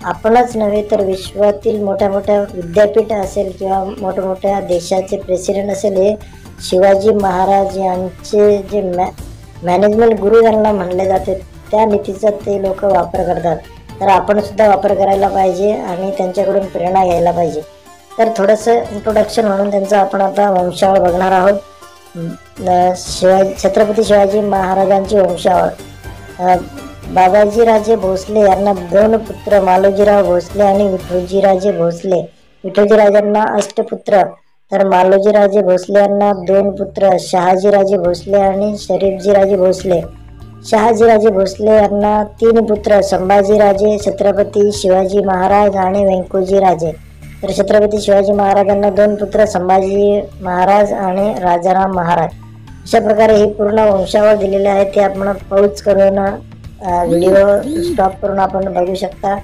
आपणच नव्हे तर विश्वातील मोठ्या मोठ्या विद्यापीठ असेल किंवा मोठमोठ्या देशाचे प्रेसिडेंट असेल, हे शिवाजी महाराज यांचे जे मॅनेजमेंट गुरु ज्यांना म्हणले जाते त्या नीतीचा ते लोक वापर करतात. तर आपण सुद्धा वापर करायला पाहिजे आणि त्यांच्याकडून प्रेरणा घ्यायला पाहिजे. तर थोडंसं इंट्रोडक्शन म्हणून त्यांचं आपण आता वंशावळ बघणार आहोत. छत्रपती शिवाजी महाराजांची वंशावळ. बाबाजीराजे भोसले यांना 2 पुत्र, मालोजीराव भोसले आणि विठोजीराजे भोसले. विठोजीराजांना 8 पुत्र, तर मालोजीराजे भोसले यांना 2 पुत्र, शहाजीराजे भोसले आणि शरीफजीराजे भोसले. शहाजीराजे भोसले यांना 3 पुत्र, संभाजीराजे, छत्रपती शिवाजी महाराज आणि व्यंकोजीराजे. तर छत्रपती शिवाजी महाराजांना 2 पुत्र, संभाजी महाराज आणि राजाराम महाराज. अशा प्रकारे ही पूर्ण वंशावळ दिलेली आहे. ते आपण पॉज करून व्हिडिओ स्टॉप करून आपण बघू शकता.